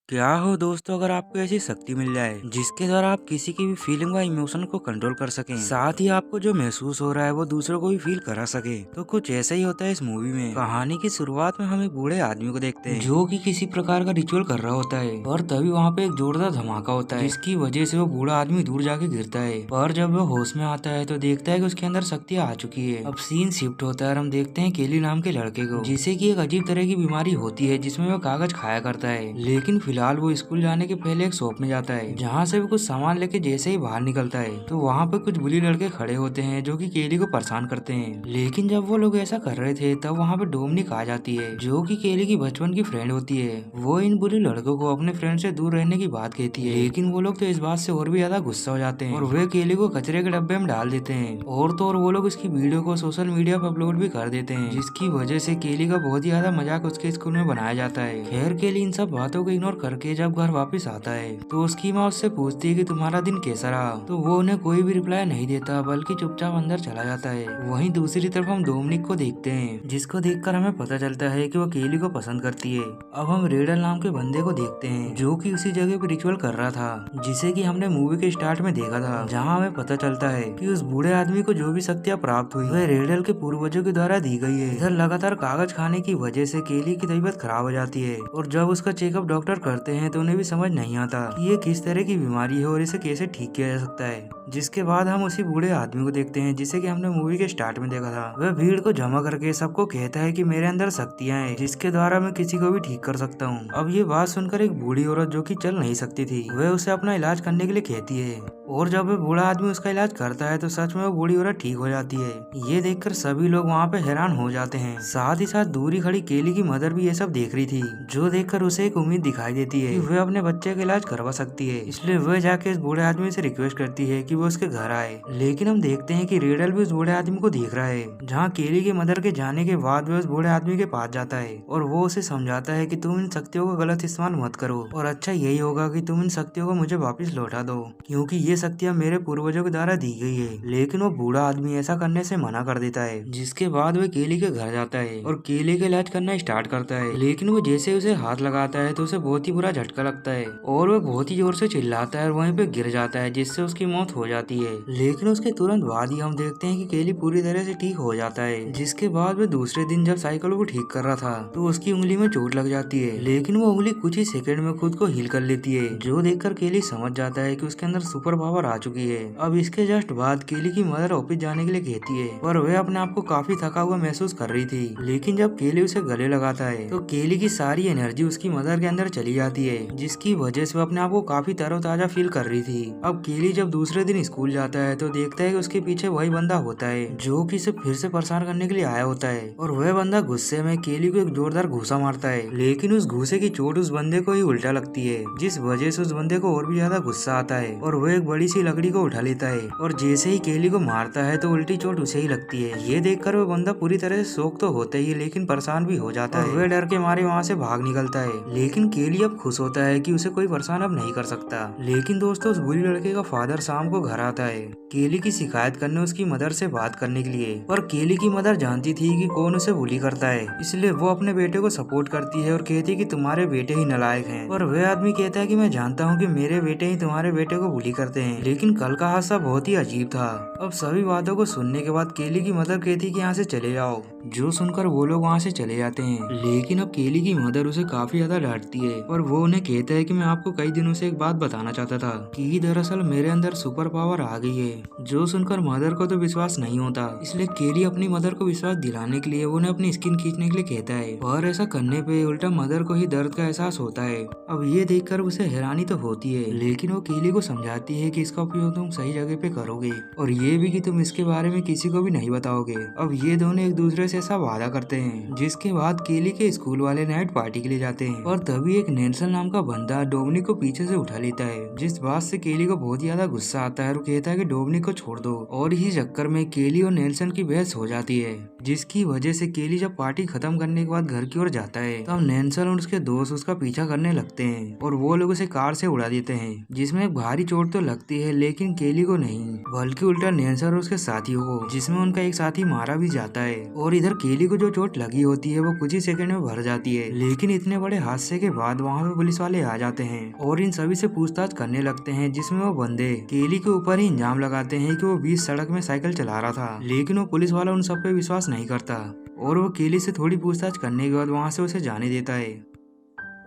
क्या हो दोस्तों, अगर आपको ऐसी शक्ति मिल जाए जिसके द्वारा आप किसी की भी फीलिंग व इमोशन को कंट्रोल कर सकें, साथ ही आपको जो महसूस हो रहा है वो दूसरों को भी फील करा सके, तो कुछ ऐसा ही होता है इस मूवी में। कहानी की शुरुआत में हम एक बूढ़े आदमी को देखते हैं जो कि किसी प्रकार का रिचुअल कर रहा होता है, और तभी वहाँ पे एक जोरदार धमाका होता है जिसकी वजह से वो बूढ़ा आदमी दूर जाके गिरता है। पर जब वो होश में आता है तो देखता है कि उसके अंदर शक्तियाँ आ चुकी है। अब सीन शिफ्ट होता है और हम देखते हैं केली नाम के लड़के को, जिसे की एक अजीब तरह की बीमारी होती है जिसमें वो कागज खाया करता है। लेकिन फिलहाल वो स्कूल जाने के पहले एक शॉप में जाता है जहाँ से वो कुछ सामान लेके जैसे ही बाहर निकलता है तो वहाँ पे कुछ बुली लड़के खड़े होते हैं जो कि केली को परेशान करते हैं। लेकिन जब वो लोग ऐसा कर रहे थे तब वहाँ पे डोमिनिक आ जाती है जो कि केली की बचपन की फ्रेंड होती है। वो इन बुली लड़कों को अपने फ्रेंड से दूर रहने की बात कहती है, लेकिन वो लोग तो इस बात से और भी ज्यादा गुस्सा हो जाते हैं और वे केली को कचरे के डब्बे में डाल देते हैं। और तो और वो लोग इसकी वीडियो को सोशल मीडिया पर अपलोड भी कर देते हैं, जिसकी वजह से केली का बहुत ही ज्यादा मजाक उसके स्कूल में बनाया जाता है। खैर केली इन सब बातों को इग्नोर करके जब घर वापस आता है तो उसकी माँ उससे पूछती है कि तुम्हारा दिन कैसा रहा, तो वो उन्हें कोई भी रिप्लाई नहीं देता बल्कि चुपचाप अंदर चला जाता है। वहीं दूसरी तरफ हम डोमिनिक को देखते हैं जिसको देखकर हमें पता चलता है कि वो केली को पसंद करती है। अब हम रेडल नाम के बंदे को देखते हैं जो कि उसी जगह पे रिचुअल कर रहा था जिसे कि हमने मूवी के स्टार्ट में देखा था, जहाँ हमें पता चलता है कि उस बूढ़े आदमी को जो भी शक्तियाँ प्राप्त हुई वह रेडल के पूर्वजों के द्वारा दी गई है। इधर लगातार कागज खाने की वजह से केली की तबीयत खराब हो जाती है और जब उसका चेकअप डॉक्टर करते हैं तो उन्हें भी समझ नहीं आता कि ये किस तरह की बीमारी है और इसे कैसे ठीक किया जा सकता है। जिसके बाद हम उसी बूढ़े आदमी को देखते हैं जिसे कि हमने मूवी के स्टार्ट में देखा था। वह भीड़ को जमा करके सबको कहता है कि मेरे अंदर शक्तियाँ हैं जिसके द्वारा मैं किसी को भी ठीक कर सकता हूँ। अब ये बात सुनकर एक बूढ़ी औरत जो कि चल नहीं सकती थी वह उसे अपना इलाज करने के लिए कहती है, और जब वह बूढ़ा आदमी उसका इलाज करता है तो सच में वो बूढ़ी औरत ठीक हो जाती है। ये देखकर सभी लोग वहाँ पे हैरान हो जाते हैं। साथ ही साथ दूरी खड़ी केली की मदर भी ये सब देख रही थी, जो देखकर उसे एक उम्मीद दिखाई देती है कि वह अपने बच्चे का इलाज करवा सकती है। इसलिए वह जाके इस बूढ़े आदमी से रिक्वेस्ट करती है कि वो उसके घर आए। लेकिन हम देखते हैं कि रेडल भी उस बूढ़े आदमी को देख रहा है, जहाँ केली के मदर के जाने के बाद वह उस बूढ़े आदमी के पास जाता है और वो उसे समझाता है कि तुम इन शक्तियों का गलत इस्तेमाल मत करो, और अच्छा यही होगा कि तुम इन शक्तियों को मुझे वापस लौटा दो, क्योंकि ये शक्तियाँ मेरे पूर्वजों के द्वारा दी गई है। लेकिन वो बूढ़ा आदमी ऐसा करने से मना कर देता है, जिसके बाद वह केली के घर जाता है और केली का इलाज करना स्टार्ट करता है। लेकिन वो जैसे उसे हाथ लगाता है तो उसे बहुत ही बुरा झटका लगता है और वह बहुत ही जोर से चिल्लाता है और वहीं पे गिर जाता है, जिससे उसकी मौत हो जाती है। लेकिन उसके तुरंत बाद ही हम देखते हैं कि केली पूरी तरह से ठीक हो जाता है। जिसके बाद वह दूसरे दिन जब साइकिल को ठीक कर रहा था तो उसकी उंगली में चोट लग जाती है, लेकिन वो उंगली कुछ ही सेकंड में खुद को हील कर लेती है, जो देखकर केली समझ जाता है कि उसके अंदर सुपर पावर आ चुकी है। अब इसके जस्ट बाद केली की मदर ऑफिस जाने के लिए कहती है और वह अपने आप को काफी थका हुआ महसूस कर रही थी। लेकिन जब केली उसे गले लगाता है तो केली की सारी एनर्जी उसकी मदर के अंदर चली जाती है, जिसकी वजह से वो अपने आप को काफी तरोताजा फील कर रही थी। अब केली जब दूसरे दिन स्कूल जाता है तो देखता है कि उसके पीछे वही बंदा होता है जो कि इसे फिर से परेशान करने के लिए आया होता है, और वह बंदा गुस्से में केली को एक जोरदार घूसा मारता है। लेकिन उस घूसे की चोट उस बंदे को ही उल्टा लगती है, जिस वजह से उस बंदे को और भी ज्यादा गुस्सा आता है और वह एक बड़ी सी लकड़ी को उठा लेता है और जैसे ही केली को मारता है तो उल्टी चोट उसे ही लगती है। ये देखकर वो बंदा पूरी तरह से शौक तो होता ही लेकिन परेशान भी हो जाता है। वह डर के मारे वहाँ से भाग निकलता है। लेकिन केली अब खुश होता है कि उसे कोई परेशान अब नहीं कर सकता। लेकिन दोस्तों उस बुरी लड़के का फादर शाम को घर आता है केली की शिकायत करने उसकी मदर से बात करने के लिए, पर केली की मदर जानती थी कि कौन उसे बुली करता है, इसलिए वो अपने बेटे को सपोर्ट करती है और कहती है कि तुम्हारे बेटे ही नालायक हैं। और वह आदमी कहता है कि मैं जानता हूँ कि मेरे बेटे ही तुम्हारे बेटे को बुली करते हैं, लेकिन कल का हादसा बहुत ही अजीब था। अब सभी बातों को सुनने के बाद केली की मदर कहती है कि यहाँ से चले जाओ, जो सुनकर वो लोग वहाँ से चले जाते हैं। लेकिन अब केली की मदर उसे काफी ज्यादा डांटती है और वो उन्हें कहता है कि मैं आपको कई दिनों से एक बात बताना चाहता था कि दरअसल मेरे अंदर सुपर पावर आ गई है। जो सुनकर मदर को तो विश्वास नहीं होता, इसलिए केली अपनी मदर को विश्वास दिलाने के लिए उन्हें अपनी स्किन खींचने के लिए कहता है, और ऐसा करने पे उल्टा मदर को ही दर्द का एहसास होता है। अब ये देखकर उसे हैरानी तो होती है, लेकिन वो केली को समझाती है कि इसका उपयोग तुम सही जगह पे करोगे और ये भी कि तुम इसके बारे में किसी को भी नहीं बताओगे। अब ये दोनों एक दूसरे से ऐसा वादा करते हैं, जिसके बाद केली के स्कूल वाले नाइट पार्टी के लिए जाते हैं और तभी एक नेल्सन नाम का बंदा डोमिनिक को पीछे से उठा लेता है, जिस बात से केली को बहुत ज्यादा गुस्सा आता है और कहता है कि डोमिनिक को छोड़ दो, और इसी चक्कर में केली और नेल्सन की बहस हो जाती है, जिसकी वजह से केली जब पार्टी खत्म करने के बाद घर की ओर जाता है तब नेल्सन और उसके दोस्त उसका पीछा करने लगते हैं और वो लोग उसे कार से उड़ा देते हैं, जिसमें एक भारी चोट तो लगती है लेकिन केली को नहीं, बल्कि उल्टा नैन्सी और उसके साथियों को, जिसमें उनका एक साथी मारा भी जाता है। और इधर केली को जो चोट लगी होती है वो कुछ ही सेकंड में भर जाती है। लेकिन इतने बड़े हादसे के बाद वहाँ पे पुलिस वाले आ जाते हैं और इन सभी से पूछताछ करने लगते हैं, जिसमें वो बंदे केली के ऊपर ही इल्जाम लगाते हैं कि वो बीच सड़क में साइकिल चला रहा था। लेकिन वो पुलिस वाला उन सब पे विश्वास नहीं करता और वो केली से थोड़ी पूछताछ करने के बाद वहाँ से उसे जाने देता है।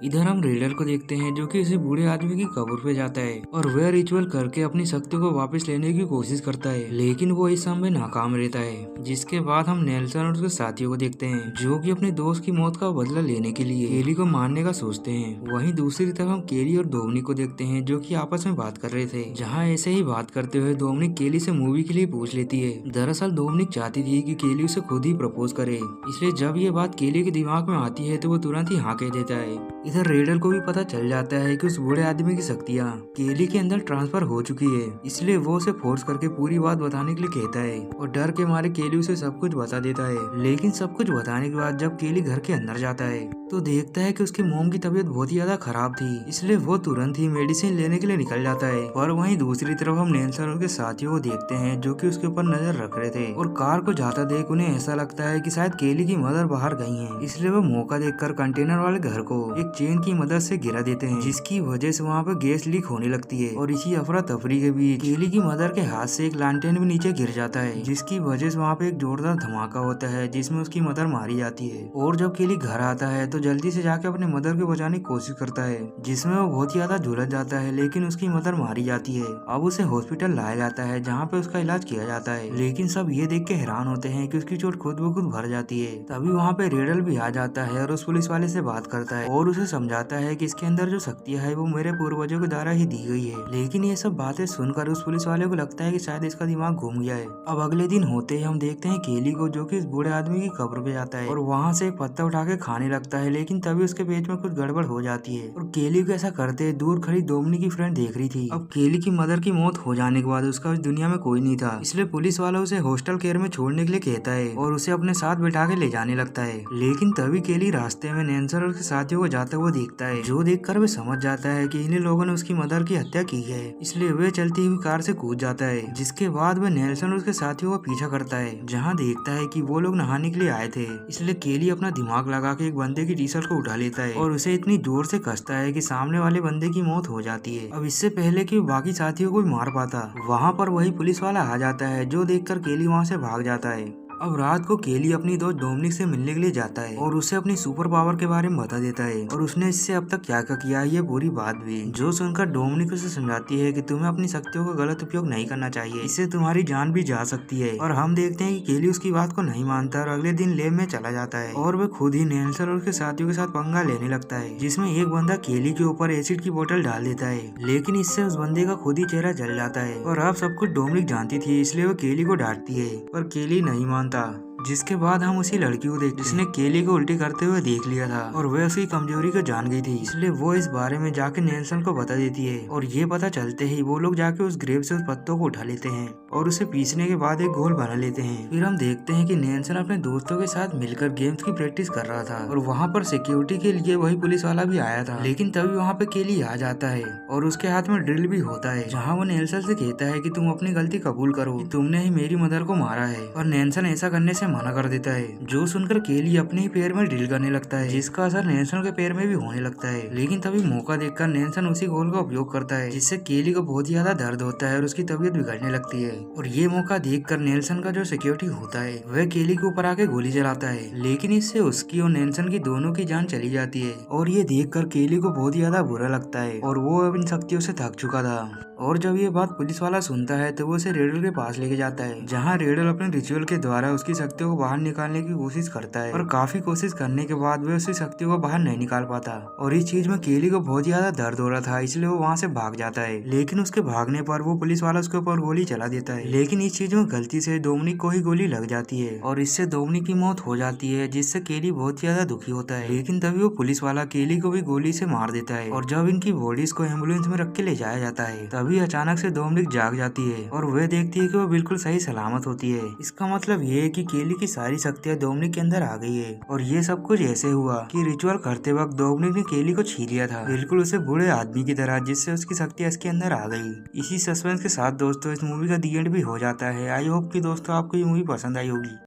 इधर हम रेडर को देखते हैं जो कि इसी बूढ़े आदमी की कब्र पे जाता है और वह रिचुअल करके अपनी शक्ति को वापस लेने की कोशिश करता है, लेकिन वो इस समय नाकाम रहता है। जिसके बाद हम नेल्सन और उसके साथियों को देखते हैं जो कि अपने दोस्त की मौत का बदला लेने के लिए केली को मारने का सोचते हैं। वहीं दूसरी तरफ हम केली और डोमिनिक को देखते हैं जो कि आपस में बात कर रहे थे। जहाँ ऐसे ही बात करते हुए डोमिनिक केली से मूवी के लिए पूछ लेती है। दरअसल डोमिनिक चाहती थी कि केली उसे खुद ही प्रपोज करे, इसलिए जब ये बात केली के दिमाग में आती है तो वो तुरंत ही हाँ कह देता है। इधर रेडर को भी पता चल जाता है कि उस बूढ़े आदमी की शक्तियाँ केली के अंदर ट्रांसफर हो चुकी है, इसलिए वो उसे फोर्स करके पूरी बात बताने के लिए कहता है और डर के मारे केली उसे सब कुछ बता देता है। लेकिन सब कुछ बताने के बाद जब केली घर के अंदर जाता है तो देखता है कि उसकी मोम की तबीयत बहुत ही ज्यादा खराब थी, इसलिए वो तुरंत ही मेडिसिन लेने के लिए निकल जाता है। और वहीं दूसरी तरफ हम नैन्सी और उनके साथियों को देखते हैं जो कि उसके ऊपर नजर रख रहे थे और कार को जाता देख उन्हें ऐसा लगता है कि शायद केली की मदर बाहर गई है, इसलिए वो मौका देखकर कंटेनर वाले घर को एक चेन की मदद से गिरा देते हैं, जिसकी वजह से वहाँ पे गैस लीक होने लगती है। और इसी अफरा तफरी के बीच केली की मदर के हाथ से एक लालटेन भी नीचे गिर जाता है, जिसकी वजह से वहाँ पे एक जोरदार धमाका होता है जिसमें उसकी मदर मारी जाती है। और जब केली घर आता है तो जल्दी से जाके अपने मदर को बचाने की कोशिश करता है, जिसमें वो बहुत ही ज्यादा झुलस जाता है, लेकिन उसकी मदर मारी जाती है। अब उसे हॉस्पिटल लाया जाता है जहाँ पे उसका इलाज किया जाता है, लेकिन सब ये देख के हैरान होते हैं कि उसकी चोट खुद ब खुद भर जाती है। तभी वहाँ पे रेडल भी आ जाता है और उस पुलिस वाले से बात करता है और उसे समझाता है कि इसके अंदर जो शक्तियाँ है वो मेरे पूर्वजों के द्वारा ही दी गई है। लेकिन ये सब बातें सुनकर उस पुलिस वाले को लगता है कि शायद इसका दिमाग घूम गया है। अब अगले दिन होते ही हम देखते हैं केली को जो कि इस बूढ़े आदमी की कब्र पे जाता है और वहाँ से एक पत्ता उठा के खाने लगता है, लेकिन तभी उसके पेट में कुछ गड़बड़ हो जाती है और केली को ऐसा करते दूर खड़ी डोमिनिक की फ्रेंड देख रही थी। अब केली की मदर की मौत हो जाने के बाद उसका इस दुनिया में कोई नहीं था, इसलिए पुलिस वाला उसे हॉस्टल केयर में छोड़ने के लिए कहता है और उसे अपने साथ बिठा के ले जाने लगता है। लेकिन तभी केली रास्ते में नैन्सी और उसके साथियों को जाते हुए देखता है, जो देखकर वे समझ जाता है कि इन्हीं लोगों ने उसकी मदर की हत्या की है, इसलिए वे चलती हुई कार से कूद जाता है। जिसके बाद वह नैन्सी और उसके साथियों का पीछा करता है, जहाँ देखता है कि वो लोग नहाने के लिए आए थे, इसलिए केली अपना दिमाग लगा के एक बंदे की टी शर्ट को उठा लेता है और उसे इतनी जोर से कसता है कि सामने वाले बंदे की मौत हो जाती है। अब इससे पहले कि बाकी साथियों को भी मार पाता, वहाँ पर वही पुलिस वाला आ जाता है, जो देखकर केली वहाँ से भाग जाता है। अब रात को केली अपनी दोस्त डोमिनिक से मिलने के लिए जाता है और उसे अपनी सुपर पावर के बारे में बता देता है और उसने इससे अब तक क्या क्या किया है ये पूरी बात भी, जो सुनकर डोमिनिक उसे समझाती है कि तुम्हें अपनी शक्तियों का गलत उपयोग नहीं करना चाहिए, इससे तुम्हारी जान भी जा सकती है। और हम देखते हैं कि केली उसकी बात को नहीं मानता और अगले दिन लैब में चला जाता है और वह खुद ही नैन्सी और उसके साथियों के साथ पंगा लेने लगता है, जिसमें एक बंदा केली के ऊपर एसिड की बोतल डाल देता है, लेकिन इससे उस बंदे का खुद ही चेहरा जल जाता है। और अब सब कुछ डोमिनिक जानती थी, इसलिए वो केली को डांटती है पर केली नहीं मानता। जिसके बाद हम उसी लड़की को देखते जिसने केली को उल्टी करते हुए देख लिया था और वह उसकी कमजोरी को जान गई थी, इसलिए वो इस बारे में जाके नैन्सी को बता देती है और ये पता चलते ही वो लोग जाके उस ग्रेव से उस पत्तों को उठा लेते हैं और उसे पीसने के बाद एक घोल बना लेते हैं। फिर हम देखते हैं कि नैन्सी अपने दोस्तों के साथ मिलकर गेम्स की प्रैक्टिस कर रहा था और वहाँ पर सिक्योरिटी के लिए वही पुलिस वाला भी आया था, लेकिन तभी वहाँ पे केली आ जाता है और उसके हाथ में ड्रिल भी होता है, जहाँ वो नैन्सी से कहता है कि तुम अपनी गलती कबूल करो कि तुमने ही मेरी मदर को मारा है, और नैन्सी ऐसा करने से मना कर देता है, जो सुनकर केली अपने ही पैर में ड्रिल करने लगता है, जिसका असर नैन्सी के पैर में भी होने लगता है। लेकिन तभी मौका देखकर नैन्सी उसी गोल का उपयोग करता है, जिससे केली को बहुत ही ज्यादा दर्द होता है और उसकी तबीयत बिगड़ने लगती है। और ये मौका देखकर नैन्सी का जो सिक्योरिटी होता है वह केली के ऊपर आके गोली चलाता है, लेकिन इससे उसकी और नैन्सी की दोनों की जान चली जाती है। और ये देखकर केली को बहुत ही ज्यादा बुरा लगता है और वो अब इन शक्तियों से थक चुका था। और जब ये बात पुलिस वाला सुनता है तो वो उसे रेडल के पास लेके जाता है, जहाँ रेडल अपने रिचुअल के द्वारा उसकी शक्तियों को बाहर निकालने की कोशिश करता है, और काफी कोशिश करने के बाद वह उसकी शक्तियों को बाहर नहीं निकाल पाता। और इस चीज में केली को बहुत ज्यादा दर्द हो रहा था, इसलिए वो वहाँ से भाग जाता है, लेकिन उसके भागने पर वो पुलिस वाला उसके ऊपर गोली चला देता है। लेकिन इस चीज में गलती से डोमिनिक को ही गोली लग जाती है और इससे डोमिनिक की मौत हो जाती है, जिससे केली बहुत ज्यादा दुखी होता है। लेकिन तभी वो पुलिस वाला केली को भी गोली से मार देता है और जब इनकी बॉडीज को एम्बुलेंस में रख के ले जाया जाता है तभी अचानक से डोमिनिक जाग जाती है और वह देखती है कि वो बिल्कुल सही सलामत होती है। इसका मतलब ये है कि केली की सारी शक्तियाँ डोमिनिक के अंदर आ गई है और ये सब कुछ ऐसे हुआ कि रिचुअल करते वक्त डोमिनिक ने केली को छीन लिया था, बिल्कुल उसे बूढ़े आदमी की तरह, जिससे उसकी शक्तियाँ इसके अंदर आ गई। इसी सस्पेंस के साथ दोस्तों इस मूवी का दी एंड भी हो जाता है। आई होप कि दोस्तों आपको ये मूवी पसंद आई होगी।